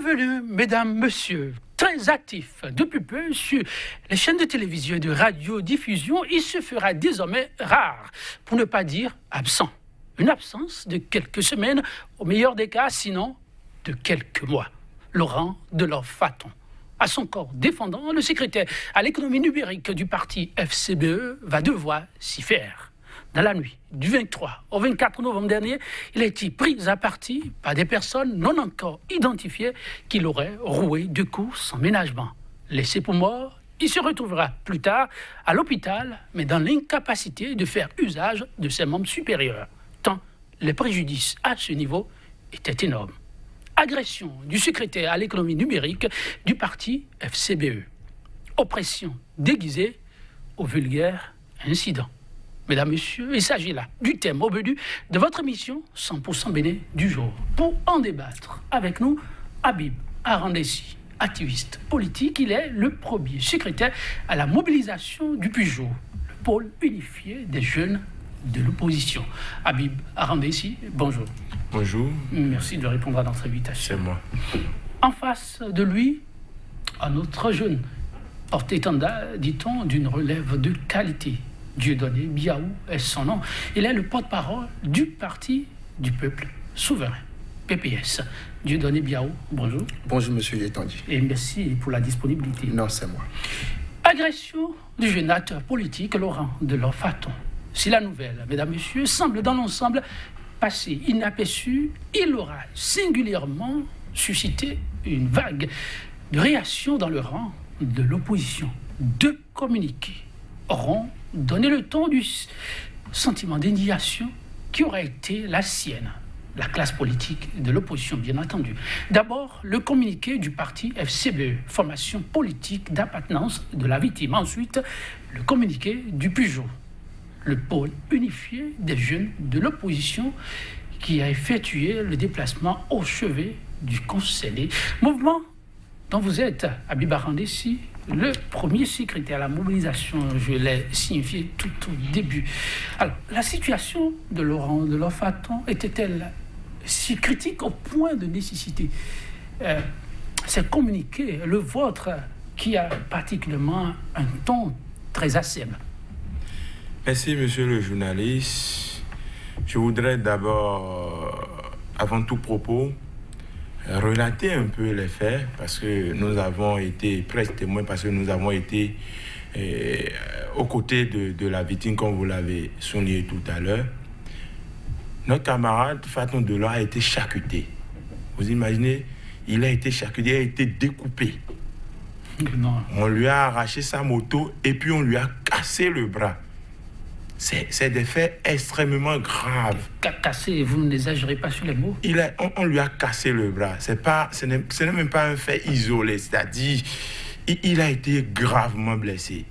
Devenu, mesdames, messieurs, très actif depuis peu sur les chaînes de télévision et de radiodiffusion, il se fera désormais rare, pour ne pas dire absent. Une absence de quelques semaines, au meilleur des cas, sinon de quelques mois. Laurent Delors-Faton. À son corps défendant, le secrétaire à l'économie numérique du parti FCBE va devoir s'y faire. Dans la nuit du 23 au 24 novembre dernier, il a été pris à partie par des personnes non encore identifiées qui l'auraient roué de coups sans ménagement. Laissé pour mort, il se retrouvera plus tard à l'hôpital, mais dans l'incapacité de faire usage de ses membres supérieurs, tant les préjudices à ce niveau étaient énormes. Agression du secrétaire à l'économie numérique du parti FCBE. Oppression déguisée au vulgaire incident. Mesdames, Messieurs, il s'agit là du thème au menu de votre émission 100% Bénin du jour. Pour en débattre avec nous, Habib Arandessi, activiste politique, il est le premier secrétaire à la mobilisation du Pujol, le pôle unifié des jeunes de l'opposition. Habib Arandessi, bonjour. Bonjour. Merci de répondre à notre invitation. C'est moi. En face de lui, un autre jeune, porte-étendard, dit-on, d'une relève de qualité. Dieudonné Biaou est son nom. Il est le porte-parole du Parti du Peuple Souverain, PPS. Dieudonné Biaou, bonjour. Bonjour, monsieur Yetanji. Et merci pour la disponibilité. Non, c'est moi. Agression du jeune acteur politique Laurent Delors-Faton. Si la nouvelle, mesdames, messieurs, semble dans l'ensemble passer inaperçue, il aura singulièrement suscité une vague de réactions dans le rang de l'opposition. Deux communiqués auront donné le ton du sentiment d'indignation qui aurait été la sienne, la classe politique de l'opposition, bien entendu. D'abord, le communiqué du parti FCBE, formation politique d'appartenance de la victime. Ensuite, le communiqué du Pujol, le pôle unifié des jeunes de l'opposition qui a effectué le déplacement au chevet du conseiller. Mouvement dont vous êtes, Habib Arandessi, le premier secrétaire à la mobilisation, je l'ai signifié tout au début. Alors, la situation de Laurent Delors-Faton était-elle si critique au point de nécessiter ces communiqués, le vôtre, qui a particulièrement un ton très acerbe? Merci, monsieur le journaliste. Je voudrais d'abord, avant tout propos, relater un peu les faits, parce que nous avons été presque témoins, parce que nous avons été aux côtés de la victime, comme vous l'avez souligné tout à l'heure. Notre camarade Faton Delors a été charcuté. Vous imaginez, il a été charcuté, il a été découpé. Non. On lui a arraché sa moto et puis on lui a cassé le bras. C'est des faits extrêmement graves. Cassé, vous n'exagérez pas sur les mots. On lui a cassé le bras. Ce n'est même pas un fait isolé. C'est-à-dire, il a été gravement blessé.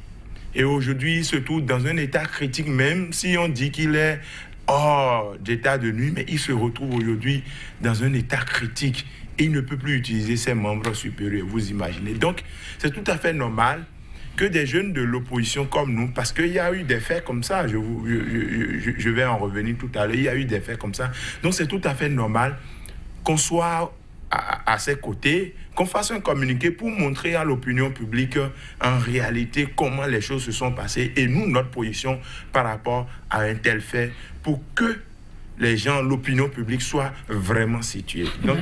Et aujourd'hui, il se trouve dans un état critique, même si on dit qu'il est hors d'état de nuit, mais il se retrouve aujourd'hui dans un état critique. Et il ne peut plus utiliser ses membres supérieurs, vous imaginez. Donc, c'est tout à fait normal que des jeunes de l'opposition comme nous, parce qu'il y a eu des faits comme ça, je vais en revenir tout à l'heure, il y a eu des faits comme ça. Donc c'est tout à fait normal qu'on soit à ses côtés, qu'on fasse un communiqué pour montrer à l'opinion publique en réalité comment les choses se sont passées et nous, notre position par rapport à un tel fait, pour que les gens, l'opinion publique soit vraiment située. Donc,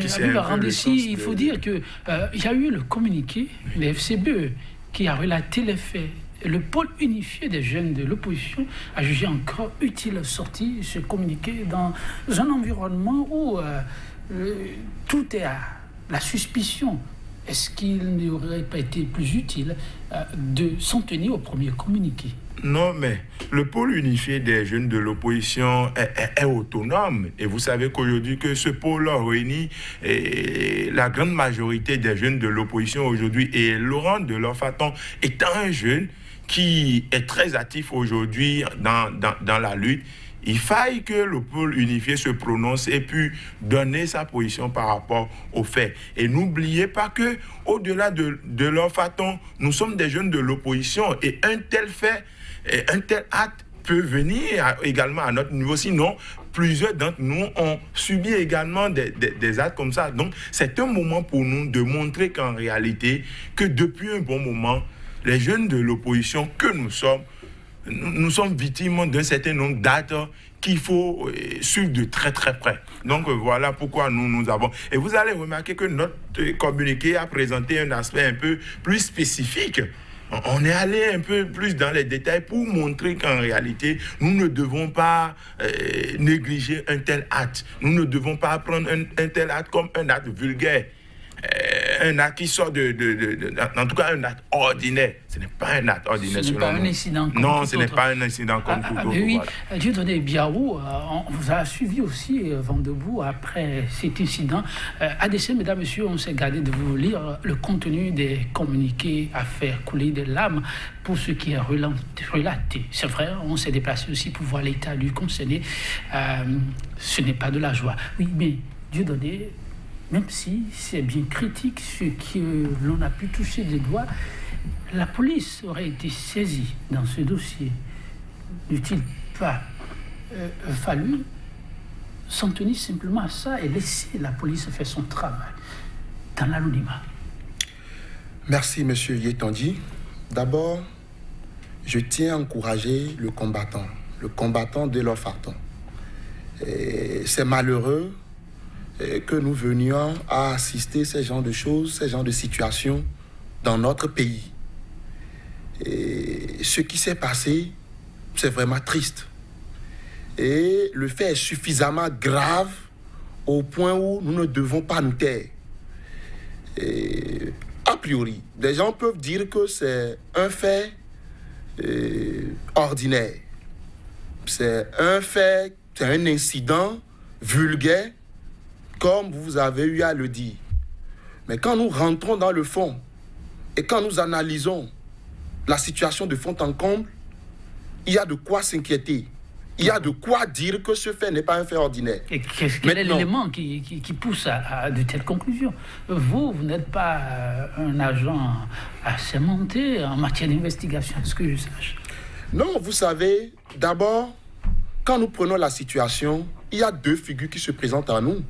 il faut dire qu'il y a eu le communiqué, le FCBE, qui a relaté les faits. Le pôle unifié des jeunes de l'opposition a jugé encore utile de sortir ce communiqué dans un environnement où tout est à la suspicion. Est-ce qu'il n'aurait pas été plus utile de s'en tenir au premier communiqué? Non, mais le pôle unifié des jeunes de l'opposition est autonome. Et vous savez qu'aujourd'hui, que ce pôle réunit la grande majorité des jeunes de l'opposition aujourd'hui. Et Laurent Delors-Faton étant un jeune qui est très actif aujourd'hui dans la lutte, il faille que le pôle unifié se prononce et puis donner sa position par rapport aux faits. Et n'oubliez pas que au-delà de Delors-Faton, nous sommes des jeunes de l'opposition et un tel fait, un tel acte peut venir également à notre niveau. Sinon, plusieurs d'entre nous ont subi également des actes comme ça. Donc, c'est un moment pour nous de montrer qu'en réalité, que depuis un bon moment, les jeunes de l'opposition que nous sommes victimes d'un certain nombre d'actes qu'il faut suivre de très très près. Donc voilà pourquoi nous avons... Et vous allez remarquer que notre communiqué a présenté un aspect un peu plus spécifique. On est allé un peu plus dans les détails pour montrer qu'en réalité, nous ne devons pas négliger un tel acte. Nous ne devons pas prendre un tel acte comme un acte vulgaire. Un acte qui sort en tout cas un acte ordinaire. Ce n'est pas un acte ordinaire. Ce n'est pas un incident comme non, ce n'est pas un incident comme tout autre. Oui, voilà. Dieudonné Biaou, on vous a suivi aussi, vent debout, après cet incident. ADC, mesdames, messieurs, on s'est gardé de vous lire le contenu des communiqués à faire couler des larmes pour ce qui est relaté. C'est vrai, on s'est déplacé aussi pour voir l'état du concerné. Ce n'est pas de la joie. Oui, mais Dieudonné, même si c'est bien critique ce que l'on a pu toucher des doigts, la police aurait été saisie dans ce dossier. N'eût-il pas fallu s'en tenir simplement à ça et laisser la police faire son travail dans l'anonymat? Merci, M. Yetandi. D'abord, je tiens à encourager le combattant de l'Orfaton. C'est malheureux que nous venions à assister à ce genre de choses, ce genre de situations dans notre pays. Et ce qui s'est passé, c'est vraiment triste. Et le fait est suffisamment grave au point où nous ne devons pas nous taire. Et, a priori, des gens peuvent dire que c'est un fait ordinaire. C'est un fait, c'est un incident vulgaire, comme vous avez eu à le dire. Mais quand nous rentrons dans le fond et quand nous analysons la situation de fond en comble, il y a de quoi s'inquiéter. Il y a de quoi dire que ce fait n'est pas un fait ordinaire. Et quel est l'élément qui pousse à de telles conclusions? Vous n'êtes pas un agent assermenté en matière d'investigation, à ce que je sache. Non, vous savez, d'abord, quand nous prenons la situation, il y a deux figures qui se présentent à nous.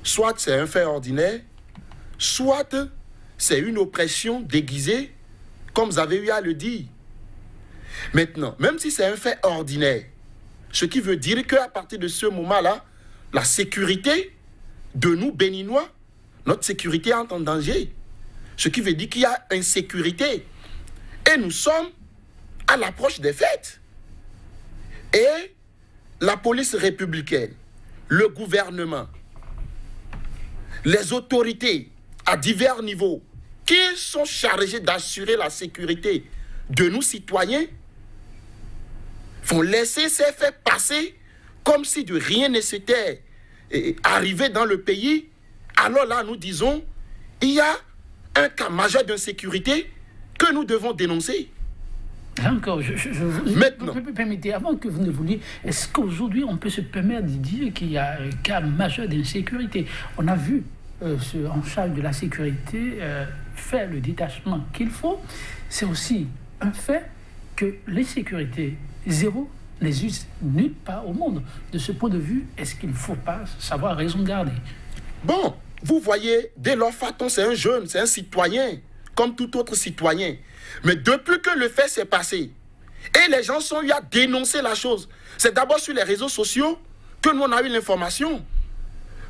Soit c'est un fait ordinaire, soit c'est une oppression déguisée, comme vous avez eu à le dire. Maintenant, même si c'est un fait ordinaire, ce qui veut dire qu'à partir de ce moment-là, la sécurité de nous, Béninois, notre sécurité entre en danger. Ce qui veut dire qu'il y a insécurité. Et nous sommes à l'approche des fêtes. Et la police républicaine, le gouvernement, les autorités à divers niveaux qui sont chargées d'assurer la sécurité de nos citoyens vont laisser ces faits passer comme si de rien ne s'était arrivé dans le pays. Alors là, nous disons, il y a un cas majeur d'insécurité que nous devons dénoncer. Encore, Maintenant, vous permettez, avant que vous ne vouliez, est-ce qu'aujourd'hui on peut se permettre de dire qu'il y a un cas majeur d'insécurité? On a vu ceux en charge de la sécurité faire le détachement qu'il faut. C'est aussi un fait que l'insécurité zéro n'existe nulle part au monde. De ce point de vue, est-ce qu'il ne faut pas savoir raison garder? Bon, vous voyez, dès lors, Faton, c'est un jeune, c'est un citoyen, comme tout autre citoyen. Mais depuis que le fait s'est passé, et les gens sont eu à dénoncer la chose, c'est d'abord sur les réseaux sociaux que nous on a eu l'information.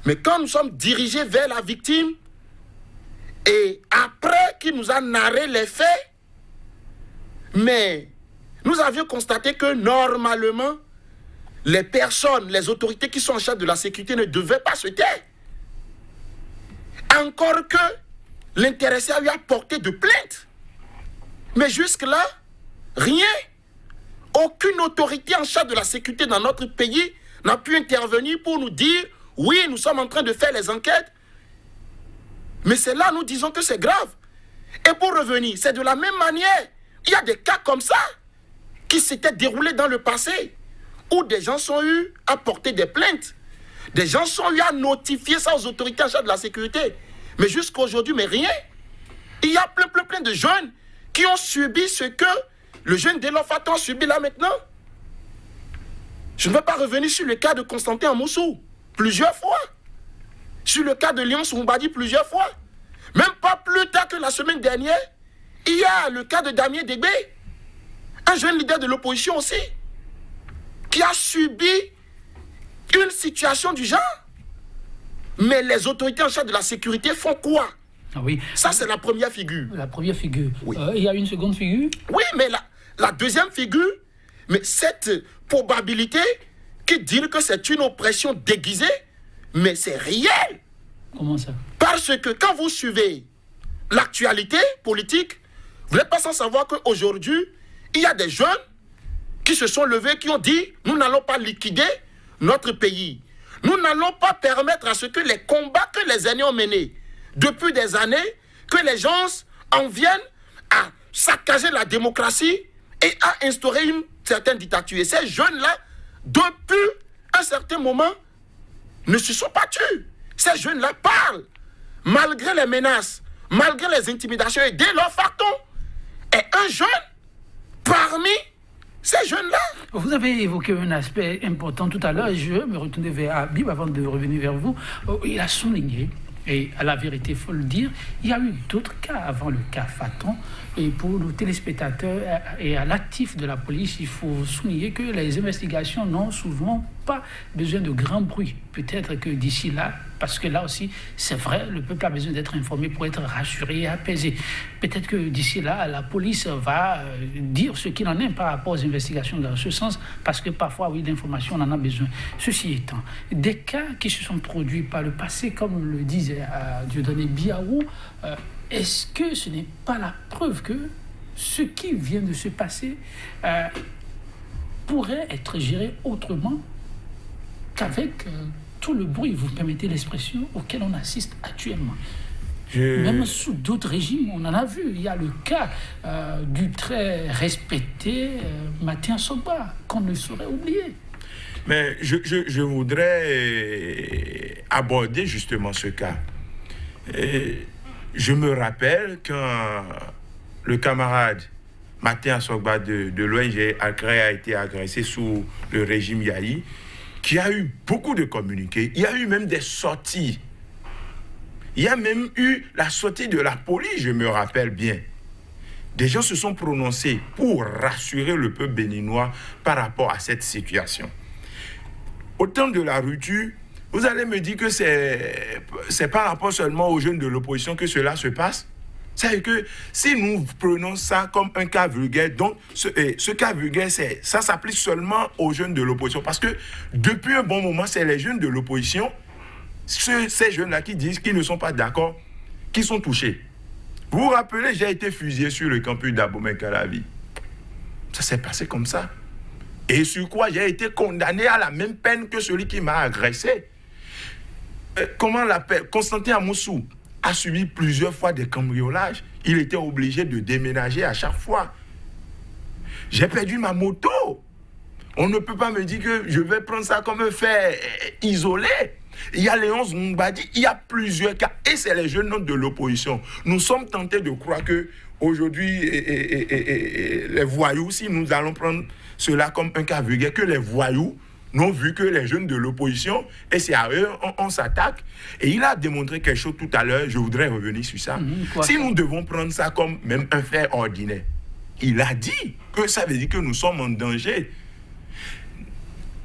Mais quand nous sommes dirigés vers la victime, et après qu'il nous a narré les faits, mais nous avions constaté que normalement, les personnes, les autorités qui sont en charge de la sécurité ne devaient pas se taire. Encore que l'intéressé a eu à porter de plainte. Mais jusque-là, rien. Aucune autorité en charge de la sécurité dans notre pays n'a pu intervenir pour nous dire « Oui, nous sommes en train de faire les enquêtes. » Mais c'est là nous disons que c'est grave. Et pour revenir, c'est de la même manière. Il y a des cas comme ça qui s'étaient déroulés dans le passé, où des gens sont eu à porter des plaintes. Des gens sont eu à notifier ça aux autorités en charge de la sécurité. Mais jusqu'à aujourd'hui, mais rien. Il y a plein de jeunes qui ont subi ce que le jeune Delors Faton a subi là maintenant. Je ne veux pas revenir sur le cas de Constantin Amoussou, plusieurs fois. Sur le cas de Léon Soumbadi, plusieurs fois. Même pas plus tard que la semaine dernière, il y a le cas de Damien Dégbé, un jeune leader de l'opposition aussi, qui a subi une situation du genre. Mais les autorités en charge de la sécurité font quoi? Ah oui. Ça, c'est la première figure. La première figure. Oui. Il y a une seconde figure? Oui, mais la deuxième figure, mais cette probabilité qui dit que c'est une oppression déguisée, mais c'est réel. Comment ça? Parce que quand vous suivez l'actualité politique, vous n'êtes pas sans savoir qu'aujourd'hui, il y a des jeunes qui se sont levés, qui ont dit « Nous n'allons pas liquider notre pays. Nous n'allons pas permettre à ce que les combats que les aînés ont menés depuis des années, que les gens en viennent à saccager la démocratie et à instaurer une certaine dictature. » Et ces jeunes-là, depuis un certain moment, ne se sont pas tus. Ces jeunes-là parlent, malgré les menaces, malgré les intimidations et dès leur facton. Et un jeune parmi ces jeunes-là. Vous avez évoqué un aspect important tout à l'heure. Je me retournais vers Habib avant de revenir vers vous. Il a souligné, et à la vérité, il faut le dire, il y a eu d'autres cas avant le cas Faton. Et pour nos téléspectateurs et à l'actif de la police, il faut souligner que les investigations n'ont souvent pas besoin de grand bruit. Peut-être que d'ici là, parce que là aussi, c'est vrai, le peuple a besoin d'être informé pour être rassuré et apaisé. Peut-être que d'ici là, la police va dire ce qu'il en est par rapport aux investigations dans ce sens, parce que parfois, oui, d'informations, on en a besoin. Ceci étant, des cas qui se sont produits par le passé, comme le disait Dieudonné Biaou, est-ce que ce n'est pas la preuve que ce qui vient de se passer pourrait être géré autrement qu'avec tout le bruit, vous me permettez l'expression, auquel on assiste actuellement? Même sous d'autres régimes, on en a vu. Il y a le cas du très respecté Mathieu Soba, qu'on ne saurait oublier. Mais je voudrais aborder justement ce cas. Je me rappelle quand le camarade Mathieu Sogba de l'ONG Alcré a été agressé sous le régime Yahi, qui a eu beaucoup de communiqués. Il y a eu même des sorties. Il y a même eu la sortie de la police, je me rappelle bien. Des gens se sont prononcés pour rassurer le peuple béninois par rapport à cette situation. Au temps de la rupture, vous allez me dire que c'est par rapport seulement aux jeunes de l'opposition que cela se passe. C'est que si nous prenons ça comme un cas vulgaire, donc ce cas vulgaire, ça s'applique seulement aux jeunes de l'opposition. Parce que depuis un bon moment, c'est les jeunes de l'opposition, ces jeunes-là qui disent qu'ils ne sont pas d'accord, qui sont touchés. Vous vous rappelez, j'ai été fusillé sur le campus d'Abomey-Calavi. Ça s'est passé comme ça. Et sur quoi j'ai été condamné à la même peine que celui qui m'a agressé. Comment l'appelle? Constantin Amoussou a subi plusieurs fois des cambriolages. Il était obligé de déménager à chaque fois. J'ai perdu ma moto. On ne peut pas me dire que je vais prendre ça comme un fait isolé. Il y a Léon Soumbadi, il y a plusieurs cas. Et c'est les jeunes de l'opposition. Nous sommes tentés de croire que aujourd'hui, les voyous, si nous allons prendre cela comme un cas vulgaire, que les voyous n'ont vu que les jeunes de l'opposition, et c'est à eux on s'attaque. Et il a démontré quelque chose tout à l'heure, je voudrais revenir sur ça. Si nous devons prendre ça comme même un fait ordinaire, il a dit que ça veut dire que nous sommes en danger.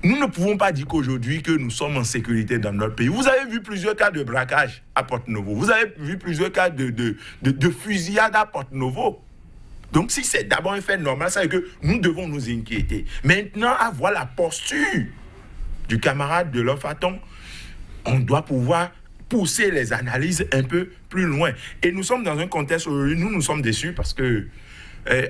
Nous ne pouvons pas dire qu'aujourd'hui que nous sommes en sécurité dans notre pays. Vous avez vu plusieurs cas de braquage à Porto-Novo. Vous avez vu plusieurs cas de fusillade à Porto-Novo. Donc, si c'est d'abord un fait normal, ça veut dire que nous devons nous inquiéter. Maintenant, à voir la posture du camarade de l'Ofaton, on doit pouvoir pousser les analyses un peu plus loin. Et nous sommes dans un contexte où nous sommes déçus parce que,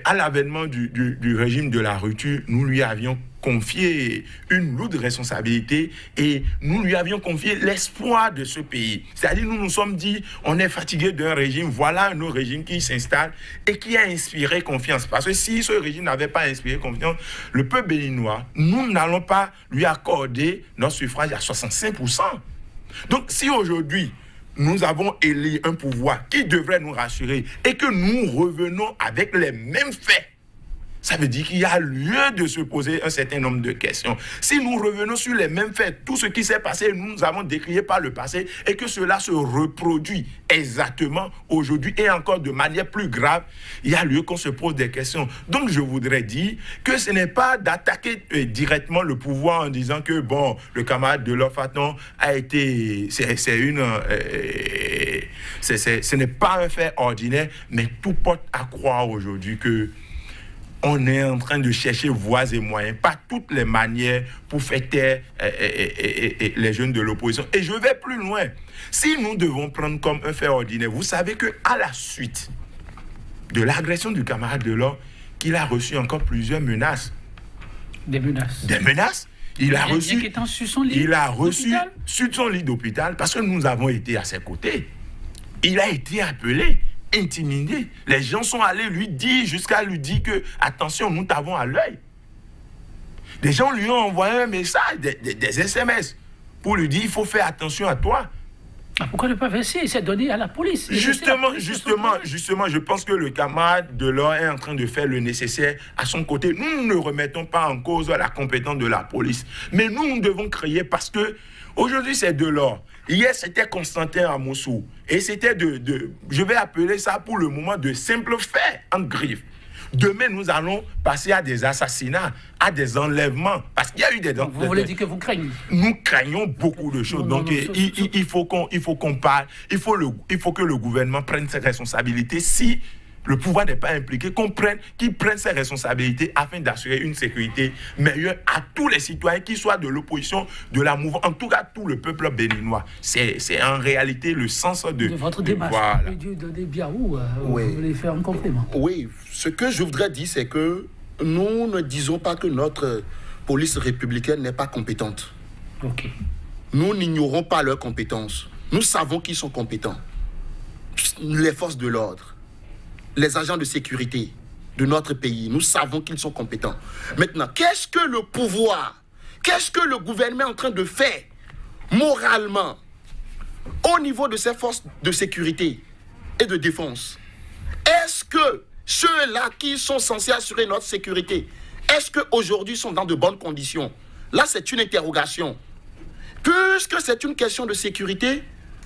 à l'avènement du régime de la rupture, nous lui avions confié une lourde responsabilité et nous lui avions confié l'espoir de ce pays. C'est-à-dire, nous nous sommes dit, on est fatigué d'un régime, voilà un autre régime qui s'installe et qui a inspiré confiance. Parce que si ce régime n'avait pas inspiré confiance, le peuple béninois, nous n'allons pas lui accorder notre suffrage à 65%. Donc, si aujourd'hui, nous avons élu un pouvoir qui devrait nous rassurer et que nous revenons avec les mêmes faits, ça veut dire qu'il y a lieu de se poser un certain nombre de questions. Si nous revenons sur les mêmes faits, tout ce qui s'est passé, nous avons décrié par le passé, et que cela se reproduit exactement aujourd'hui et encore de manière plus grave, il y a lieu qu'on se pose des questions. Donc je voudrais dire que ce n'est pas d'attaquer directement le pouvoir en disant que bon, le camarade Delors Faton a été, ce n'est pas un fait ordinaire, mais tout porte à croire aujourd'hui que on est en train de chercher voies et moyens, pas toutes les manières pour faire taire les jeunes de l'opposition. Et je vais plus loin. Si nous devons prendre comme un fait ordinaire, vous savez qu'à la suite de l'agression du camarade Delors, qu'il a reçu encore plusieurs menaces. Des menaces. Des menaces. Il a reçu sur son lit d'hôpital parce que nous avons été à ses côtés. Il a été appelé, intimidé. Les gens sont allés lui dire, jusqu'à lui dire que, attention, nous t'avons à l'œil. Des gens lui ont envoyé un message, des SMS, pour lui dire, il faut faire attention à toi. Pourquoi ne pas verser? Il s'est donné à la police. Justement, je pense que le camarade Delors est en train de faire le nécessaire à son côté. Nous ne remettons pas en cause la compétence de la police. Mais nous devons crier parce que aujourd'hui, c'est Delors. Hier, c'était Constantin Amoussou. Et c'était je vais appeler ça pour le moment de simples faits en griffe. Demain, nous allons passer à des assassinats, à des enlèvements. Parce qu'il y a eu des... Vous voulez dire que vous craignez? Nous craignons beaucoup de choses. Il faut qu'on parle. Il faut que le gouvernement prenne ses responsabilités. Si le pouvoir n'est pas impliqué, qu'il prenne ses responsabilités afin d'assurer une sécurité meilleure à tous les citoyens, qu'ils soient de l'opposition, de la mouvance, en tout cas tout le peuple béninois. C'est en réalité le sens de votre démarche. Voilà. Vous voulez faire un complément? Oui, ce que je voudrais dire, c'est que nous ne disons pas que notre police républicaine n'est pas compétente. Ok. Nous n'ignorons pas leurs compétences. Nous savons qu'ils sont compétents. Les forces de l'ordre, les agents de sécurité de notre pays, nous savons qu'ils sont compétents. Maintenant, qu'est-ce que le pouvoir, qu'est-ce que le gouvernement est en train de faire moralement au niveau de ces forces de sécurité et de défense? Est-ce que ceux-là qui sont censés assurer notre sécurité, est-ce qu'aujourd'hui sont dans de bonnes conditions? Là, c'est une interrogation. Puisque c'est une question de sécurité,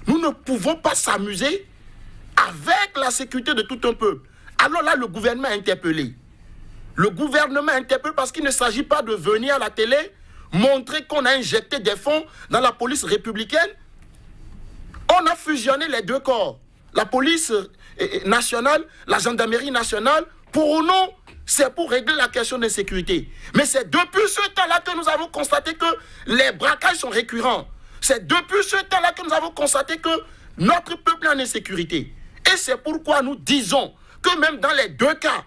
nous ne pouvons pas s'amuser avec la sécurité de tout un peuple. Alors là, le gouvernement est interpellé. Le gouvernement est interpellé parce qu'il ne s'agit pas de venir à la télé montrer qu'on a injecté des fonds dans la police républicaine. On a fusionné les deux corps. La police nationale, la gendarmerie nationale, pour nous, c'est pour régler la question de sécurité. Mais c'est depuis ce temps-là que nous avons constaté que les braquages sont récurrents. C'est depuis ce temps-là que nous avons constaté que notre peuple est en insécurité. Et c'est pourquoi nous disons que même dans les deux cas,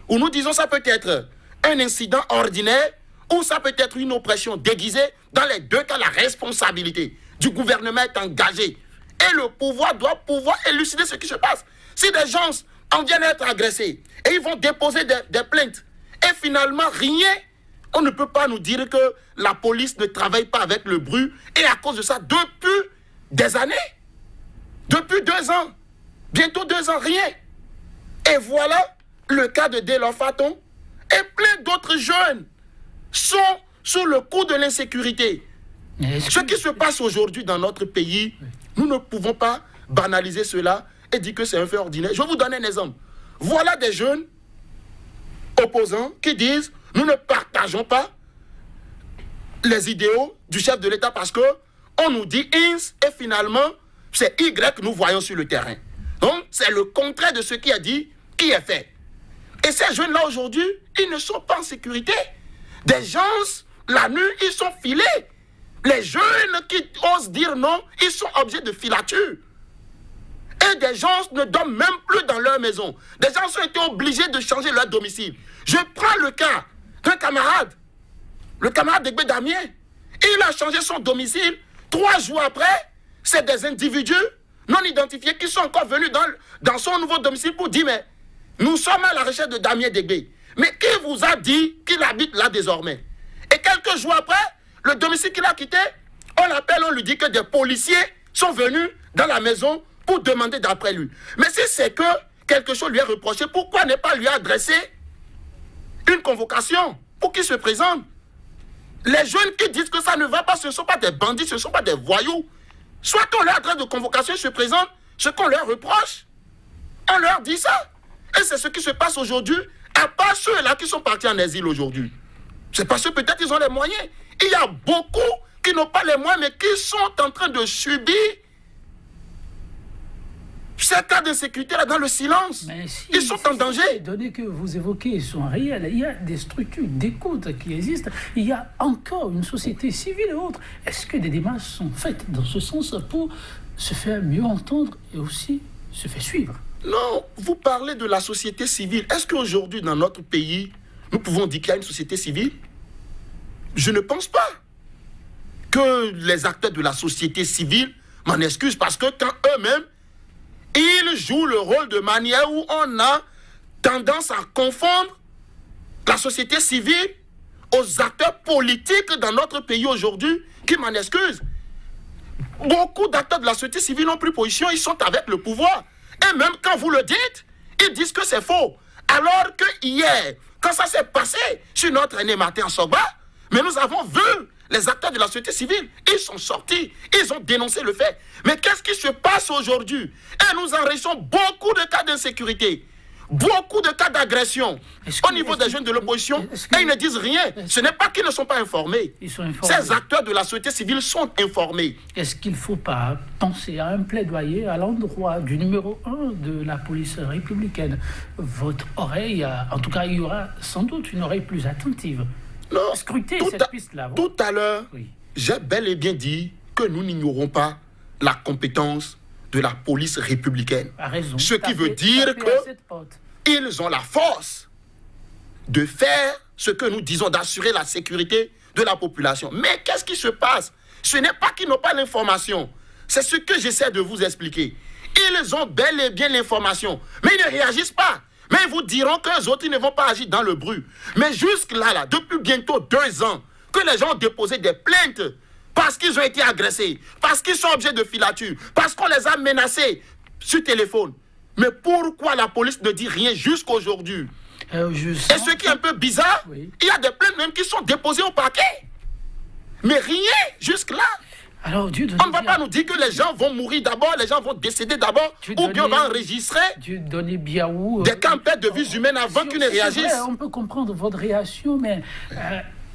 où nous disons ça peut être un incident ordinaire, ou ça peut être une oppression déguisée, dans les deux cas, la responsabilité du gouvernement est engagée. Et le pouvoir doit pouvoir élucider ce qui se passe. Si des gens en viennent être agressés, et ils vont déposer des plaintes, et finalement rien, on ne peut pas nous dire que la police ne travaille pas avec le bruit, et à cause de ça, depuis des années, depuis 2 ans, bientôt 2 ans, rien. Et voilà le cas de Delors Faton, et plein d'autres jeunes sont sous le coup de l'insécurité. Ce qui se passe aujourd'hui dans notre pays, nous ne pouvons pas banaliser cela et dire que c'est un fait ordinaire. Je vais vous donner un exemple. Voilà des jeunes opposants qui disent « Nous ne partageons pas les idéaux du chef de l'État parce qu'on nous dit X et finalement c'est Y que nous voyons sur le terrain. » Donc c'est le contraire de ce qui est dit qui est fait. Et ces jeunes-là aujourd'hui, ils ne sont pas en sécurité. Des gens, la nuit, ils sont filés. Les jeunes qui osent dire non, ils sont objets de filature. Et des gens ne dorment même plus dans leur maison. Des gens ont été obligés de changer leur domicile. Je prends le cas d'un camarade, le camarade d'Egbe Damien. Il a changé son domicile. 3 jours après, c'est des individus non identifiés qui sont encore venus dans son nouveau domicile pour dire mais nous sommes à la recherche de Damien Degbe. Mais qui vous a dit qu'il habite là désormais? Et quelques jours après, le domicile qu'il a quitté, on l'appelle, on lui dit que des policiers sont venus dans la maison pour demander d'après lui. Mais si c'est que quelque chose lui est reproché, pourquoi ne pas lui adresser une convocation pour qu'ils se présentent. Les jeunes qui disent que ça ne va pas, ce ne sont pas des bandits, ce ne sont pas des voyous. Soit on leur adresse de convocation, ils se présentent, ce qu'on leur reproche, on leur dit ça. Et c'est ce qui se passe aujourd'hui, à part ceux-là qui sont partis en exil aujourd'hui. C'est parce que peut-être ils ont les moyens. Il y a beaucoup qui n'ont pas les moyens, mais qui sont en train de subir ces cas d'insécurité là dans le silence. Ils sont en danger. Les données que vous évoquez sont réelles. Il y a des structures d'écoute qui existent. Il y a encore une société civile et autres. Est-ce que des démarches sont faites dans ce sens pour se faire mieux entendre et aussi se faire suivre? Non, vous parlez de la société civile. Est-ce qu'aujourd'hui, dans notre pays, nous pouvons dire qu'il y a une société civile? Je ne pense pas que les acteurs de la société civile m'en excusent, parce que quand eux-mêmes, ils jouent le rôle de manière où on a tendance à confondre la société civile aux acteurs politiques dans notre pays aujourd'hui, qui m'en excusent. Beaucoup d'acteurs de la société civile n'ont plus position, ils sont avec le pouvoir. Et même quand vous le dites, ils disent que c'est faux. Alors que hier, quand ça s'est passé sur notre aîné Martin Sogba, mais nous avons vu les acteurs de la société civile, ils sont sortis, ils ont dénoncé le fait. Mais qu'est-ce qui se passe aujourd'hui? Et nous enregistrons beaucoup de cas d'insécurité, beaucoup de cas d'agression au niveau des jeunes de l'opposition, et ils ne disent rien. Ce n'est pas qu'ils ne sont pas informés. Ils sont informés. Ces acteurs de la société civile sont informés. Est-ce qu'il ne faut pas penser à un plaidoyer à l'endroit du numéro 1 de la police républicaine? Votre oreille, en tout cas, il y aura sans doute une oreille plus attentive. Non, scruter cette piste-là. Tout à l'heure, j'ai bel et bien dit que nous n'ignorons pas la compétence de la police républicaine. Raison. Ce qui veut dire qu'ils ont la force de faire ce que nous disons, d'assurer la sécurité de la population. Mais qu'est-ce qui se passe? Ce n'est pas qu'ils n'ont pas l'information. C'est ce que j'essaie de vous expliquer. Ils ont bel et bien l'information, mais ils ne réagissent pas. Mais ils vous diront qu'eux autres, ils ne vont pas agir dans le bruit. Mais jusque-là, depuis bientôt 2 ans, que les gens ont déposé des plaintes parce qu'ils ont été agressés, parce qu'ils sont objets de filature, parce qu'on les a menacés sur téléphone. Mais pourquoi la police ne dit rien jusqu'aujourd'hui? Et ce qui est un peu bizarre, il y a des plaintes même qui sont déposées au parquet. Mais rien jusque-là. Alors, on ne va pas nous dire que les gens vont mourir d'abord, les gens vont décéder d'abord, ou bien on va enregistrer des campagnes de vies humaines avant qu'ils ne réagissent. Vrai, on peut comprendre votre réaction, mais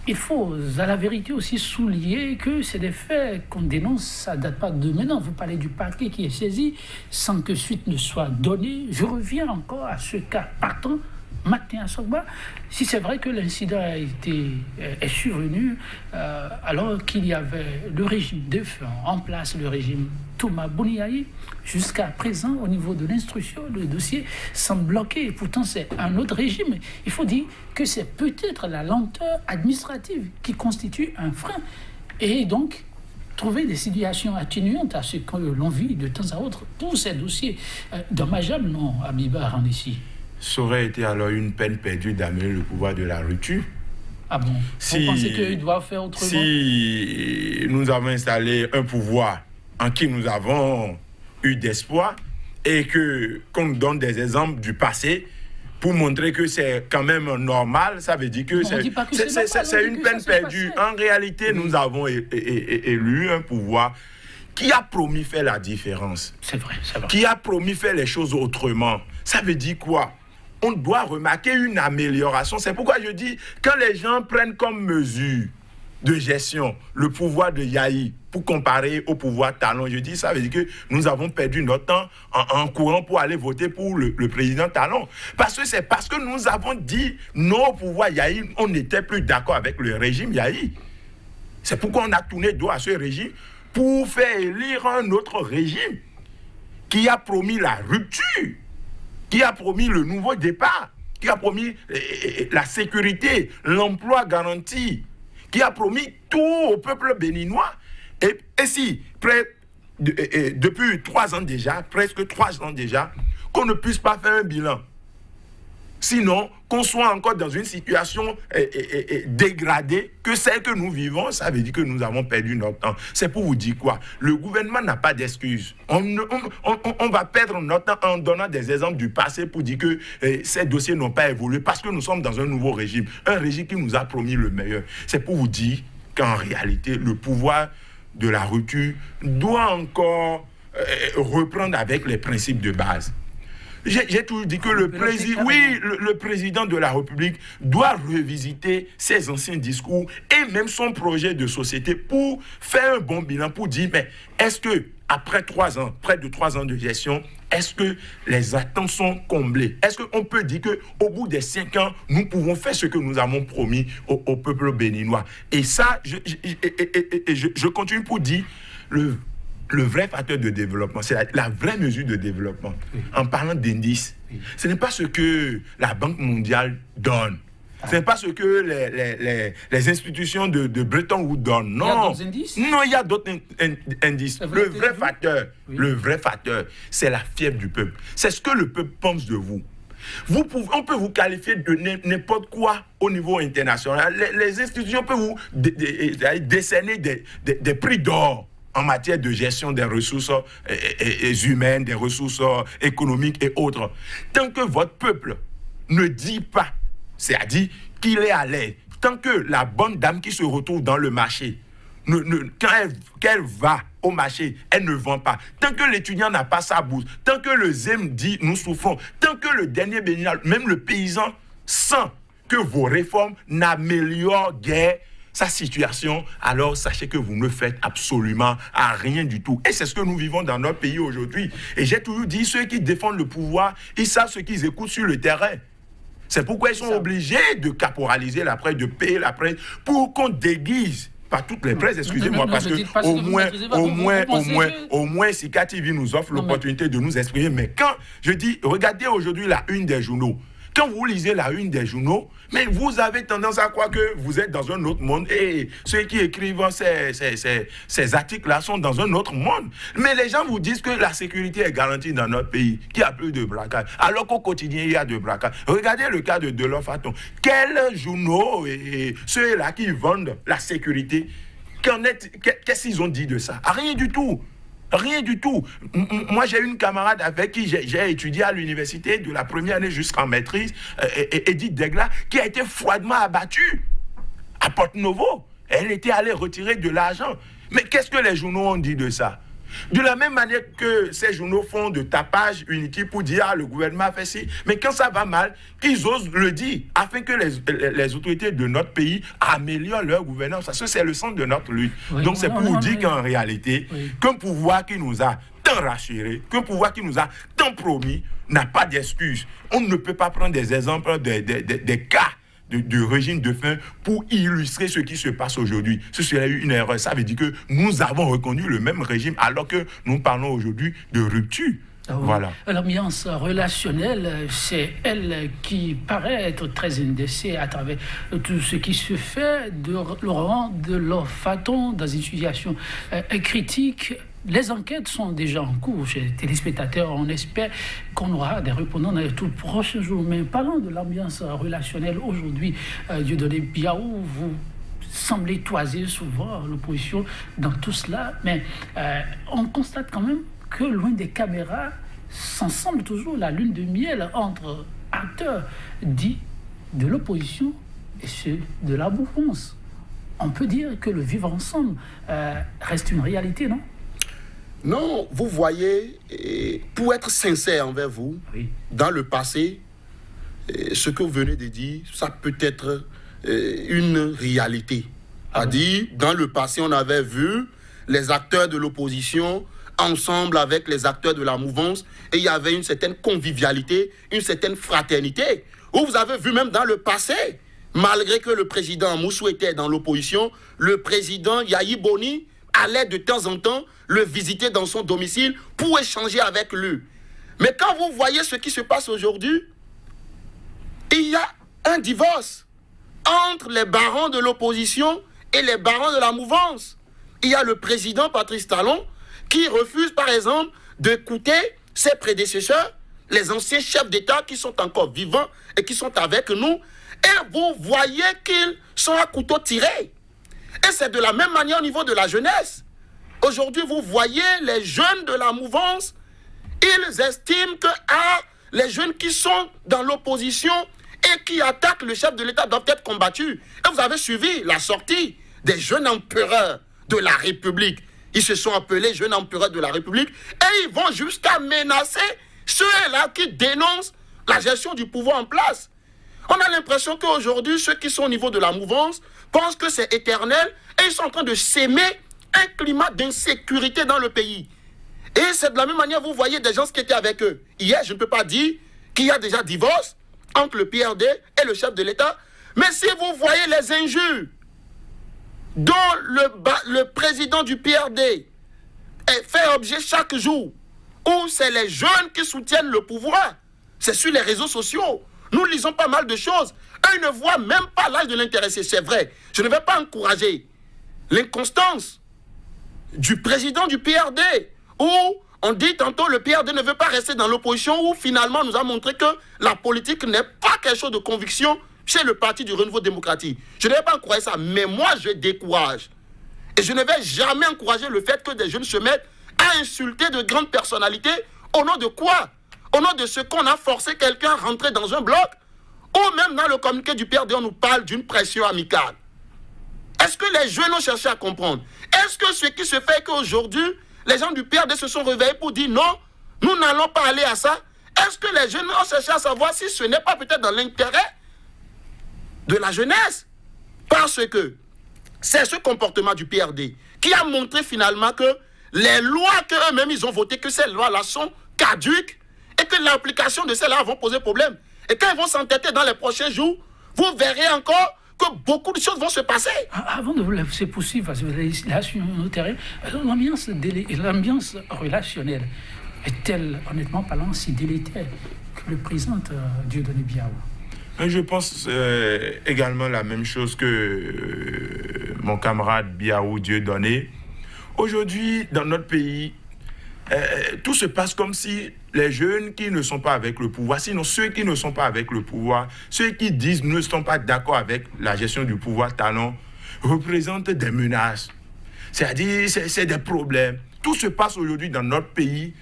il faut à la vérité aussi souligner que c'est des faits qu'on dénonce, ça ne date pas de maintenant. Vous parlez du parquet qui est saisi sans que suite ne soit donnée. Je reviens encore à ce cas partant. Martin Sogba, si c'est vrai que l'incident est survenu alors qu'il y avait le régime défunt en place, le régime Touma Boniaï, jusqu'à présent, au niveau de l'instruction, le dossier semble bloqué. Pourtant, c'est un autre régime. Il faut dire que c'est peut-être la lenteur administrative qui constitue un frein. Et donc, trouver des situations atténuantes à ce que l'on vit de temps à autre pour ces dossiers dommageables, non, Abiba Randessi? Ça aurait été alors une peine perdue d'amener le pouvoir de la rupture. Ah bon? Vous pensez qu'ils doivent faire autrement? Si nous avons installé un pouvoir en qui nous avons eu d'espoir et qu'on nous donne des exemples du passé pour montrer que c'est quand même normal, ça veut dire que c'est une peine perdue. En réalité, nous avons élu un pouvoir qui a promis faire la différence. C'est vrai, c'est vrai. Qui a promis faire les choses autrement. Ça veut dire quoi? On doit remarquer une amélioration. C'est pourquoi je dis, quand les gens prennent comme mesure de gestion le pouvoir de Yahi pour comparer au pouvoir Talon, je dis, ça veut dire que nous avons perdu notre temps en courant pour aller voter pour le président Talon. Parce que c'est parce que nous avons dit non au pouvoir Yahi, on n'était plus d'accord avec le régime Yahi. C'est pourquoi on a tourné dos à ce régime pour faire élire un autre régime qui a promis la rupture, qui a promis le nouveau départ, qui a promis la sécurité, l'emploi garanti, qui a promis tout au peuple béninois. Et si, depuis 3 ans déjà, presque 3 ans déjà, qu'on ne puisse pas faire un bilan. sinon qu'on soit encore dans une situation dégradée que celle que nous vivons. Ça veut dire que nous avons perdu notre temps. C'est pour vous dire quoi? Le gouvernement n'a pas d'excuses. On va perdre notre temps en donnant des exemples du passé pour dire que ces dossiers n'ont pas évolué parce que nous sommes dans un nouveau régime. Un régime qui nous a promis le meilleur. C'est pour vous dire qu'en réalité, le pouvoir de la rupture doit encore reprendre avec les principes de base. J'ai toujours dit que le président de la République doit revisiter ses anciens discours et même son projet de société pour faire un bon bilan, pour dire, mais est-ce que après 3 ans, près de 3 ans de gestion, est-ce que les attentes sont comblées? Est-ce qu'on peut dire qu'au bout des 5 ans, nous pouvons faire ce que nous avons promis au peuple béninois? Et ça, je continue pour dire, le vrai facteur de développement, c'est la vraie mesure de développement. Oui. En parlant d'indices, ce n'est pas ce que la Banque mondiale donne. Ce n'est pas ce que les institutions de Bretton Woods donnent. Non. Il y a d'autres indices? Non, il y a d'autres indices. Le vrai facteur, c'est la fièvre du peuple. C'est ce que le peuple pense de vous. On peut vous qualifier de n'importe quoi au niveau international. Les institutions peuvent vous décerner des prix d'or en matière de gestion des ressources humaines, des ressources économiques et autres. Tant que votre peuple ne dit pas, c'est-à-dire qu'il est à l'aise, tant que la bonne dame qui se retrouve dans le marché, quand elle va au marché, elle ne vend pas. Tant que l'étudiant n'a pas sa bourse, tant que le ZEM dit nous souffrons, tant que le dernier bénéficiaire, même le paysan, sent que vos réformes n'améliorent guère sa situation, alors sachez que vous ne faites absolument à rien du tout. Et c'est ce que nous vivons dans notre pays aujourd'hui. Et j'ai toujours dit, ceux qui défendent le pouvoir, ils savent ce qu'ils écoutent sur le terrain. C'est pourquoi ils sont obligés de caporaliser la presse, de payer la presse, pour qu'on déguise. Pas toutes les presses, excusez-moi, parce que au moins, Sika TV nous offre l'opportunité de nous exprimer. Mais quand je dis, regardez aujourd'hui la une des journaux, quand vous lisez la une des journaux, mais vous avez tendance à croire que vous êtes dans un autre monde et ceux qui écrivent ces articles-là sont dans un autre monde. Mais les gens vous disent que la sécurité est garantie dans notre pays, qu'il n'y a plus de braquage, alors qu'au quotidien, il y a de braquage. Regardez le cas de Delors Faton. Quels journaux et ceux-là qui vendent la sécurité, qu'est-ce qu'ils ont dit de ça? Rien du tout. Rien du tout. Moi, j'ai une camarade avec qui j'ai étudié à l'université de la première année jusqu'en maîtrise, Edith Degla, qui a été froidement abattue à Porto-Novo. Elle était allée retirer de l'argent. Mais qu'est-ce que les journaux ont dit de ça? De la même manière que ces journaux font de tapage unique pour dire le gouvernement a fait ci, mais quand ça va mal, ils osent le dire afin que les autorités de notre pays améliorent leur gouvernance. Parce que c'est le centre de notre lutte. Oui, donc c'est pour vous dire qu'en réalité, qu'un pouvoir qui nous a tant rassurés, qu'un pouvoir qui nous a tant promis n'a pas d'excuses. On ne peut pas prendre des exemples des cas du régime de faim pour illustrer ce qui se passe aujourd'hui. Ce serait une erreur. Ça veut dire que nous avons reconnu le même régime alors que nous parlons aujourd'hui de rupture. Ah oui. Voilà. L'ambiance relationnelle, c'est elle qui paraît être très indécée à travers tout ce qui se fait de Laurent Delors Faton dans une situation critique. Les enquêtes sont déjà en cours chez les téléspectateurs. On espère qu'on aura des répondants dans les tout prochains jours. Mais parlons de l'ambiance relationnelle aujourd'hui, Dieudonné Biaou, vous semblez toiser souvent l'opposition dans tout cela. Mais on constate quand même que loin des caméras, s'ensemble toujours la lune de miel entre acteurs dits de l'opposition et ceux de la mouvance. On peut dire que le vivre ensemble reste une réalité, non ? Non, vous voyez, pour être sincère envers vous, oui. Dans le passé, ce que vous venez de dire, ça peut être une réalité. C'est-à-dire, dans le passé, on avait vu les acteurs de l'opposition ensemble avec les acteurs de la mouvance et il y avait une certaine convivialité, une certaine fraternité. Où vous avez vu même dans le passé, malgré que le président Moussou était dans l'opposition, le président Yahi Boni allait de temps en temps le visiter dans son domicile pour échanger avec lui. Mais quand vous voyez ce qui se passe aujourd'hui, il y a un divorce entre les barons de l'opposition et les barons de la mouvance. Il y a le président Patrice Talon qui refuse par exemple d'écouter ses prédécesseurs les anciens chefs d'État qui sont encore vivants et qui sont avec nous, et vous voyez qu'ils sont à couteau tiré. Et c'est de la même manière au niveau de la jeunesse. Aujourd'hui, vous voyez les jeunes de la mouvance, ils estiment que les jeunes qui sont dans l'opposition et qui attaquent le chef de l'État doivent être combattus. Et vous avez suivi la sortie des jeunes empereurs de la République. Ils se sont appelés jeunes empereurs de la République et ils vont jusqu'à menacer ceux-là qui dénoncent la gestion du pouvoir en place. On a l'impression qu'aujourd'hui, ceux qui sont au niveau de la mouvance pensent que c'est éternel et ils sont en train de s'aimer un climat d'insécurité dans le pays. Et c'est de la même manière, vous voyez des gens qui étaient avec eux. Hier, je ne peux pas dire qu'il y a déjà divorce entre le PRD et le chef de l'État. Mais si vous voyez les injures dont le président du PRD fait objet chaque jour, où c'est les jeunes qui soutiennent le pouvoir, c'est sur les réseaux sociaux. Nous lisons pas mal de choses. Eux, ils ne voient même pas l'âge de l'intéressé. C'est vrai. Je ne vais pas encourager l'inconstance du président du PRD, où on dit tantôt le PRD ne veut pas rester dans l'opposition, où finalement nous a montré que la politique n'est pas quelque chose de conviction chez le parti du Renouveau démocratique. Je ne vais pas encourager ça, mais moi je décourage. Et je ne vais jamais encourager le fait que des jeunes se mettent à insulter de grandes personnalités. Au nom de quoi? Au nom de ce qu'on a forcé quelqu'un à rentrer dans un bloc, ou même dans le communiqué du PRD, on nous parle d'une pression amicale. Est-ce que les jeunes ont cherché à comprendre? Est-ce que ce qui se fait qu'aujourd'hui, les gens du PRD se sont réveillés pour dire non, nous n'allons pas aller à ça? Est-ce que les jeunes ont cherché à savoir si ce n'est pas peut-être dans l'intérêt de la jeunesse? Parce que c'est ce comportement du PRD qui a montré finalement que les lois qu'eux-mêmes ils ont votées, que ces lois-là sont caduques et que l'application de ces lois vont poser problème. Et quand ils vont s'entêter dans les prochains jours, vous verrez encore que beaucoup de choses vont se passer. Avant de vous laisser poursuivre, parce que vous allez là sur nos terrains, l'ambiance relationnelle est-elle, honnêtement parlant, si délétère que le président Dieudonné Biaou? Je pense également la même chose que mon camarade Biaou Dieudonné. Aujourd'hui, dans notre pays, tout se passe comme si les jeunes qui ne sont pas avec le pouvoir, sinon ceux qui ne sont pas avec le pouvoir, ceux qui disent ne sont pas d'accord avec la gestion du pouvoir talent, représentent des menaces. C'est-à-dire, c'est des problèmes. Tout se passe aujourd'hui dans notre pays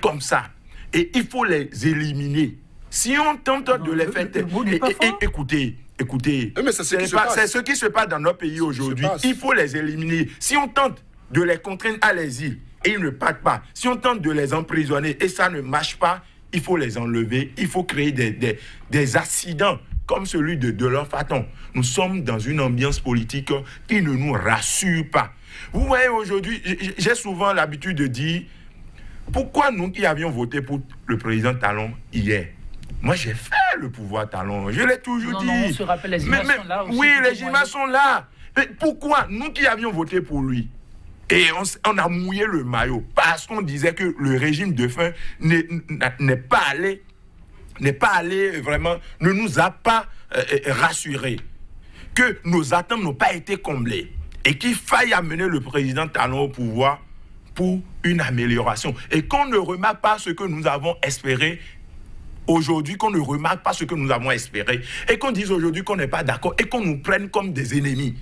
comme ça. Et il faut les éliminer. Si on tente de les faire... Écoutez, mais c'est ce qui se passe dans notre pays aujourd'hui. Il faut les éliminer. Si on tente de les contraindre à l'exil, et ils ne partent pas. Si on tente de les emprisonner et ça ne marche pas, il faut les enlever. Il faut créer des accidents comme celui de Delors Faton. Nous sommes dans une ambiance politique qui ne nous rassure pas. Vous voyez, aujourd'hui, j'ai souvent l'habitude de dire, pourquoi nous qui avions voté pour le président Talon hier? Moi, j'ai fait le pouvoir Talon. Je l'ai toujours dit. Non, on se rappelle, les images sont là aussi. Oui, les images sont là. Mais pourquoi nous qui avions voté pour lui? Et on a mouillé le maillot parce qu'on disait que le régime de faim n'est pas allé vraiment, ne nous a pas rassurés, que nos attentes n'ont pas été comblées et qu'il faille amener le président Talon au pouvoir pour une amélioration. Et qu'on ne remarque pas ce que nous avons espéré aujourd'hui, qu'on ne remarque pas ce que nous avons espéré et qu'on dise aujourd'hui qu'on n'est pas d'accord et qu'on nous prenne comme des ennemis.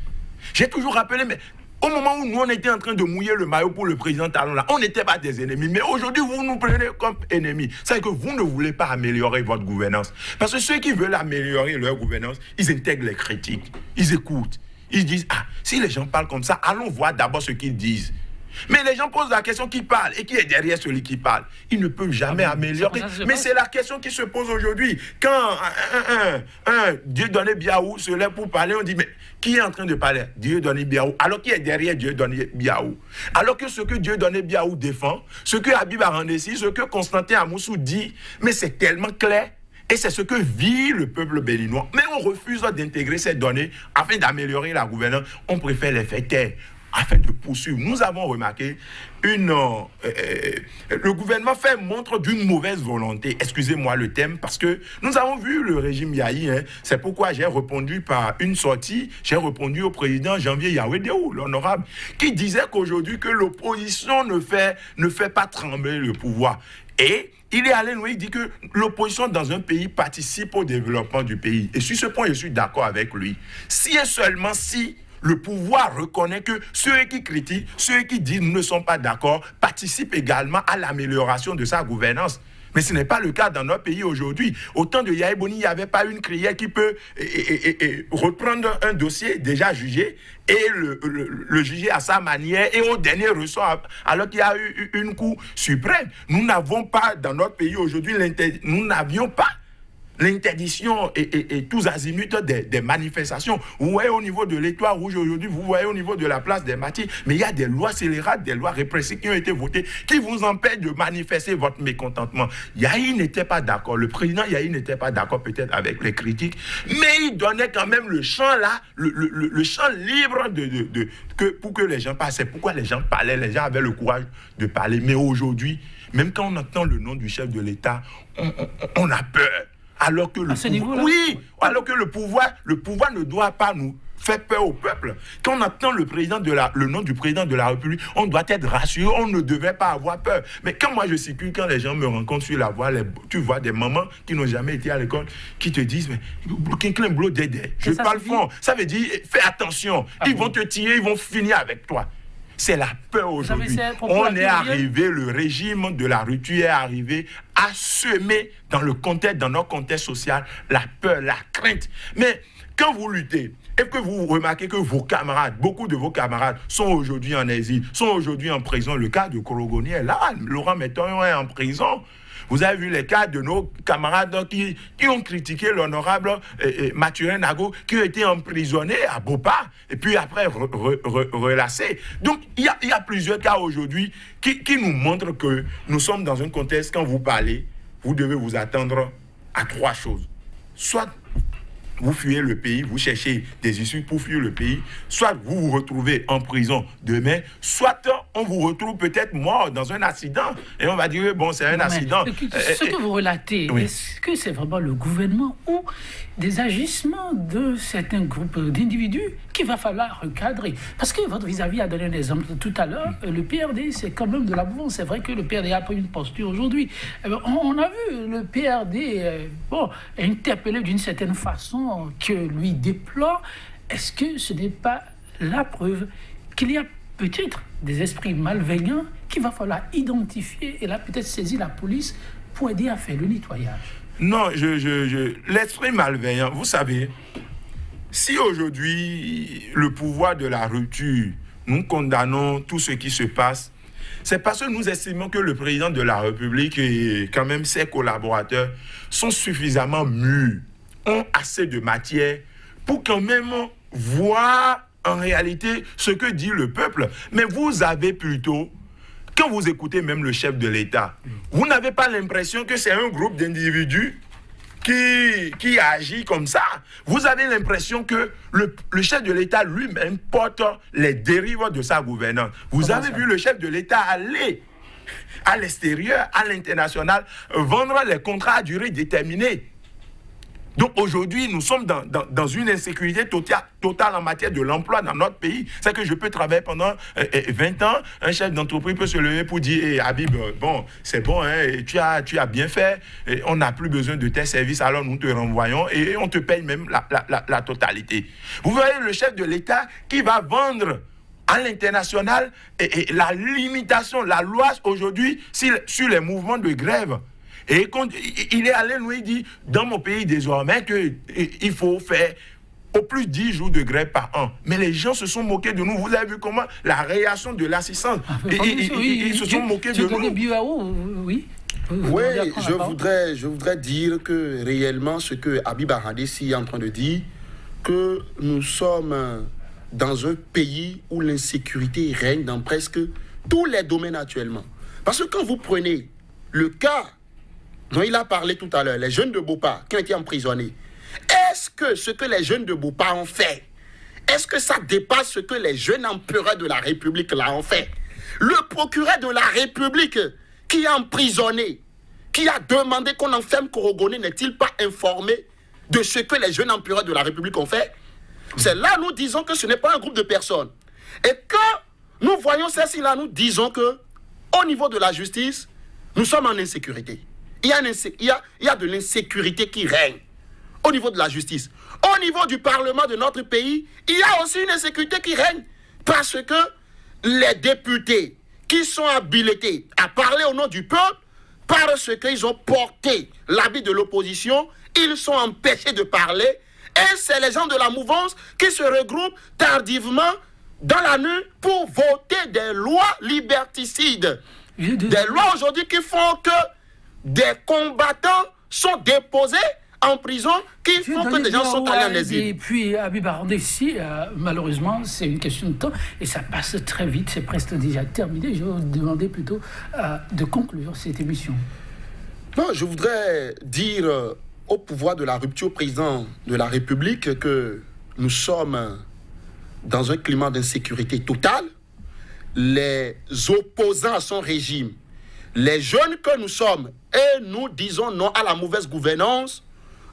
J'ai toujours rappelé, mais au moment où nous, on était en train de mouiller le maillot pour le président Talon, là, on n'était pas des ennemis. Mais aujourd'hui, vous nous prenez comme ennemis. C'est que vous ne voulez pas améliorer votre gouvernance. Parce que ceux qui veulent améliorer leur gouvernance, ils intègrent les critiques. Ils écoutent. Ils disent, si les gens parlent comme ça, allons voir d'abord ce qu'ils disent. Mais les gens posent la question qui parle et qui est derrière celui qui parle. Ils ne peuvent jamais améliorer. Mais c'est la question qui se pose aujourd'hui. Quand un Dieudonné Biaou se lève pour parler, on dit, mais qui est en train de parler? Dieudonné Biaou. Alors qui est derrière Dieudonné Biaou? Alors que ce que Dieudonné Biaou défend, ce que Habib Arandessi, ce que Constantin Amoussou dit, mais c'est tellement clair. Et c'est ce que vit le peuple béninois. Mais on refuse d'intégrer ces données afin d'améliorer la gouvernance. On préfère les faire taire afin de poursuivre. Nous avons remarqué le gouvernement fait montre d'une mauvaise volonté. Excusez-moi le thème, parce que nous avons vu le régime Yahi. C'est pourquoi j'ai répondu par une sortie. J'ai répondu au président Janvier Yahweh-Déou, l'honorable, qui disait qu'aujourd'hui que l'opposition ne fait pas trembler le pouvoir. Et il est allé nous dire que l'opposition dans un pays participe au développement du pays. Et sur ce point, je suis d'accord avec lui. Si et seulement si le pouvoir reconnaît que ceux qui critiquent, ceux qui disent ne sont pas d'accord, participent également à l'amélioration de sa gouvernance. Mais ce n'est pas le cas dans notre pays aujourd'hui. Au temps de Yahya Boni, il n'y avait pas une crière qui peut reprendre un dossier déjà jugé et le juger à sa manière et au dernier ressort, alors qu'il y a eu une cour suprême. Nous n'avons pas dans notre pays aujourd'hui, nous n'avions pas l'interdiction et tous azimuts des manifestations. Vous voyez au niveau de l'Étoile rouge aujourd'hui, vous voyez au niveau de la place des Martyrs, mais il y a des lois scélérates, des lois répressives qui ont été votées, qui vous empêchent de manifester votre mécontentement. Yahya n'était pas d'accord, le président Yahya n'était pas d'accord peut-être avec les critiques, mais il donnait quand même le champ là, le champ libre pour que les gens passent. C'est pourquoi les gens parlaient, les gens avaient le courage de parler. Mais aujourd'hui, même quand on entend le nom du chef de l'État, on a peur. Alors que le pouvoir ne doit pas nous faire peur au peuple. Quand on attend le nom du président de la République, on doit être rassuré, on ne devait pas avoir peur. Mais quand moi je circule, quand les gens me rencontrent sur la voie, tu vois des mamans qui n'ont jamais été à l'école, qui te disent, mais je parle fort. Ça veut dire, fais attention, ils vont te tirer, ils vont finir avec toi. C'est la peur aujourd'hui. On est arrivé, le régime de la rupture est arrivé à semer dans notre contexte social, la peur, la crainte. Mais quand vous luttez, et que vous remarquez que vos camarades, beaucoup de vos camarades sont aujourd'hui en exil, sont aujourd'hui en prison, le cas de Korogoni est là, Laurent Metton est en prison. Vous avez vu les cas de nos camarades qui ont critiqué l'honorable Mathurin Nago, qui a été emprisonné à Bopa, et puis après relâché. Donc, il y a plusieurs cas aujourd'hui qui nous montrent que nous sommes dans un contexte, quand vous parlez, vous devez vous attendre à 3 choses. Soit vous fuyez le pays, vous cherchez des issues pour fuir le pays, soit vous vous retrouvez en prison demain, soit on vous retrouve peut-être mort dans un accident, et on va dire, bon, c'est un accident. Ce que vous relatez, oui. Est-ce que c'est vraiment le gouvernement ou des agissements de certains groupes d'individus qu'il va falloir recadrer? Parce que votre vis-à-vis a donné un exemple tout à l'heure, le PRD, c'est quand même de la mouvance. C'est vrai que le PRD a pris une posture aujourd'hui. On a vu le PRD interpellé d'une certaine façon que lui déplore. Est-ce que ce n'est pas la preuve qu'il y a peut-être des esprits malveillants qu'il va falloir identifier et là peut-être saisir la police pour aider à faire le nettoyage? Non, l'esprit malveillant, vous savez, si aujourd'hui le pouvoir de la rupture, nous condamnons tout ce qui se passe, c'est parce que nous estimons que le président de la République et quand même ses collaborateurs sont suffisamment mûrs, ont assez de matière pour quand même voir en réalité ce que dit le peuple. Mais vous avez plutôt, quand vous écoutez même le chef de l'État, vous n'avez pas l'impression que c'est un groupe d'individus qui agit comme ça. Vous avez l'impression que le chef de l'État lui-même porte les dérives de sa gouvernance. Vous avez vu le chef de l'État aller à l'extérieur, à l'international, vendre les contrats à durée déterminée. Donc aujourd'hui, nous sommes dans une insécurité totale en matière de l'emploi dans notre pays. C'est que je peux travailler pendant 20 ans, un chef d'entreprise peut se lever pour dire hey, Habib, bon, c'est bon, hein, tu as bien fait, on n'a plus besoin de tes services, alors nous te renvoyons et on te paye même la totalité. Vous voyez le chef de l'État qui va vendre à l'international et la limitation, la loi aujourd'hui sur les mouvements de grève. Et il est allé nous dire, dans mon pays désormais, qu'il faut faire au plus 10 jours de grève par an. Mais les gens se sont moqués de nous. Vous avez vu comment la réaction de l'assistance, ils se sont moqués de nous. Oui, je voudrais dire que réellement, ce que Habib Ahadessi est en train de dire, que nous sommes dans un pays où l'insécurité règne dans presque tous les domaines actuellement. Parce que quand vous prenez le cas dont il a parlé tout à l'heure, les jeunes de Bopa qui ont été emprisonnés, est-ce que ce que les jeunes de Bopa ont fait, est-ce que ça dépasse ce que les jeunes empereurs de la République là ont fait? Le procureur de la République qui a emprisonné, qui a demandé qu'on enferme Korogoni, n'est-il pas informé de ce que les jeunes empereurs de la République ont fait? C'est là nous disons que ce n'est pas un groupe de personnes. Et quand nous voyons ceci là, nous disons que au niveau de la justice, nous sommes en insécurité. il y a de l'insécurité qui règne au niveau de la justice. Au niveau du Parlement de notre pays, il y a aussi une insécurité qui règne parce que les députés qui sont habilités à parler au nom du peuple, parce qu'ils ont porté l'habit de l'opposition, ils sont empêchés de parler. Et c'est les gens de la mouvance qui se regroupent tardivement dans la nuit pour voter des lois liberticides. Des lois aujourd'hui qui font que des combattants sont déposés en prison, qui font que des gens sont allés en exil. Et puis, Habib Arondessi, malheureusement, c'est une question de temps et ça passe très vite, c'est presque déjà terminé. Je vais vous demander plutôt de conclure cette émission. Non, je voudrais dire au pouvoir de la rupture président de la République que nous sommes dans un climat d'insécurité totale. Les opposants à son régime, les jeunes que nous sommes, et nous disons non à la mauvaise gouvernance,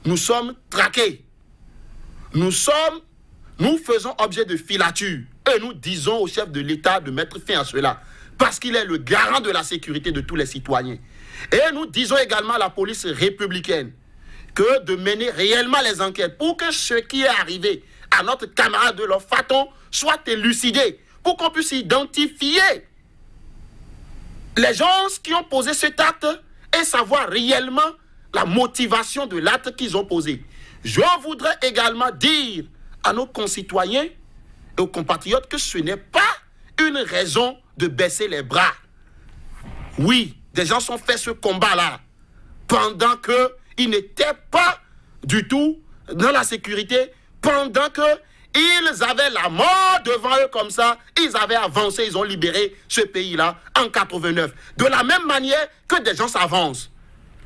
nous sommes traqués. Nous faisons objet de filature. Et nous disons au chef de l'État de mettre fin à cela. Parce qu'il est le garant de la sécurité de tous les citoyens. Et nous disons également à la police républicaine que de mener réellement les enquêtes pour que ce qui est arrivé à notre camarade de Faton soit élucidé. Pour qu'on puisse identifier les gens qui ont posé cet acte et savoir réellement la motivation de l'acte qu'ils ont posé. Je voudrais également dire à nos concitoyens et aux compatriotes que ce n'est pas une raison de baisser les bras. Oui, des gens ont fait ce combat-là pendant qu'ils n'étaient pas du tout dans la sécurité, pendant qu'ils avaient la mort devant eux comme ça, ils avaient avancé, ils ont libéré ce pays-là en 89. De la même manière que des gens s'avancent.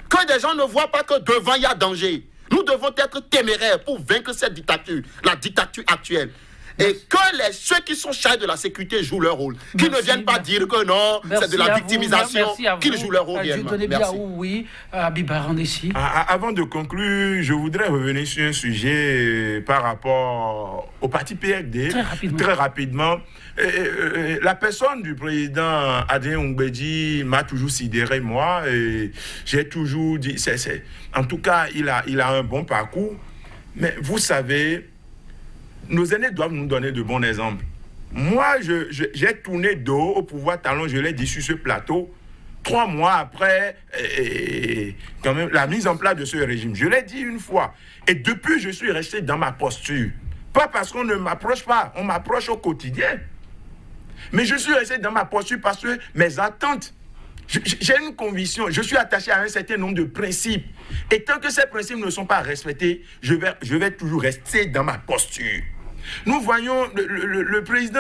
Que des gens ne voient pas que devant il y a danger. Nous devons être téméraires pour vaincre cette dictature, la dictature actuelle. Et que ceux qui sont chargés de la sécurité jouent leur rôle. Qui ne viennent pas dire que non, c'est de la victimisation, qu'ils jouent leur rôle réellement. Merci. Oui, Habib Arondessi. Avant de conclure, je voudrais revenir sur un sujet par rapport au parti PRD. Très rapidement. La personne du président Adrien Oumbédi m'a toujours sidéré, moi. Et j'ai toujours dit, en tout cas, il a un bon parcours. Mais vous savez, nos aînés doivent nous donner de bons exemples. Moi, j'ai tourné dos au pouvoir Talon, je l'ai dit sur ce plateau, 3 mois après quand même, la mise en place de ce régime. Je l'ai dit une fois. Et depuis, je suis resté dans ma posture. Pas parce qu'on ne m'approche pas, on m'approche au quotidien. Mais je suis resté dans ma posture parce que mes attentes, j'ai une conviction, je suis attaché à un certain nombre de principes. Et tant que ces principes ne sont pas respectés, je vais toujours rester dans ma posture. Nous voyons, le président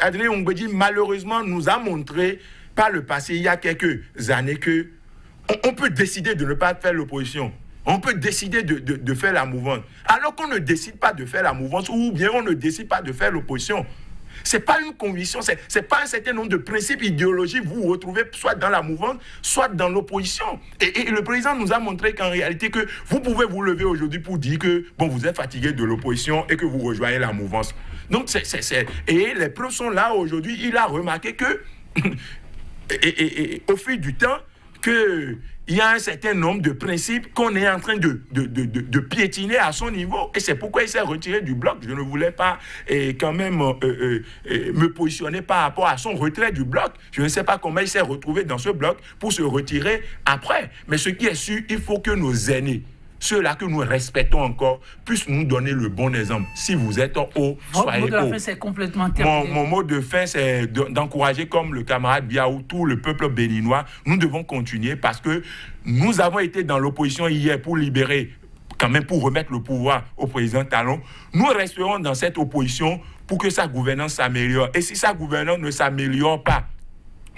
Adrien Oumbédi, malheureusement, nous a montré par le passé, il y a quelques années, qu'on peut décider de ne pas faire l'opposition. On peut décider de faire la mouvance. Alors qu'on ne décide pas de faire la mouvance, ou bien on ne décide pas de faire l'opposition. Ce n'est pas une conviction, ce n'est pas un certain nombre de principes idéologiques que vous retrouvez soit dans la mouvance, soit dans l'opposition. Et le président nous a montré qu'en réalité, que vous pouvez vous lever aujourd'hui pour dire que bon, vous êtes fatigué de l'opposition et que vous rejoignez la mouvance. Donc, et les preuves sont là aujourd'hui. Il a remarqué que, au fil du temps, qu'il y a un certain nombre de principes qu'on est en train de piétiner à son niveau. Et c'est pourquoi il s'est retiré du bloc. Je ne voulais pas quand même me positionner par rapport à son retrait du bloc. Je ne sais pas comment il s'est retrouvé dans ce bloc pour se retirer après. Mais ce qui est sûr, il faut que nos aînés, ceux-là que nous respectons encore, puissent nous donner le bon exemple. Si vous êtes haut, soyez haut. Mon mot de fin, c'est complètement terminé. Mon mot de fin, c'est d'encourager, comme le camarade Biaou, tout le peuple béninois. Nous devons continuer parce que nous avons été dans l'opposition hier pour libérer, quand même pour remettre le pouvoir au président Talon. Nous resterons dans cette opposition pour que sa gouvernance s'améliore. Et si sa gouvernance ne s'améliore pas,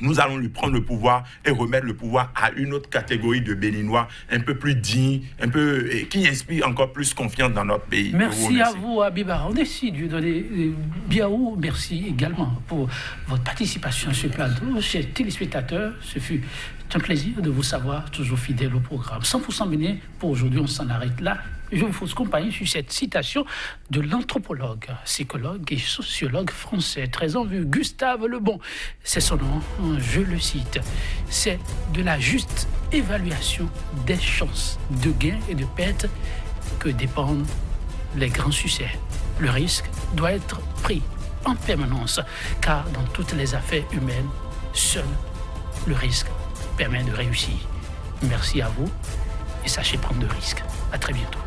nous allons lui prendre le pouvoir et remettre le pouvoir à une autre catégorie de Béninois un peu plus digne, qui inspire encore plus confiance dans notre pays. Merci à vous, Habib Arondessi, Biaou. Merci également pour votre participation à ce plateau. Chers téléspectateurs, ce fut un plaisir de vous savoir toujours fidèle au programme. 100% Bénin, pour aujourd'hui, on s'en arrête là. Je vous accompagne sur cette citation de l'anthropologue, psychologue et sociologue français très en vue, Gustave Le Bon. C'est son nom, je le cite. C'est de la juste évaluation des chances de gain et de perte que dépendent les grands succès. Le risque doit être pris en permanence, car dans toutes les affaires humaines, seul le risque permet de réussir. Merci à vous et sachez prendre de risques. À très bientôt.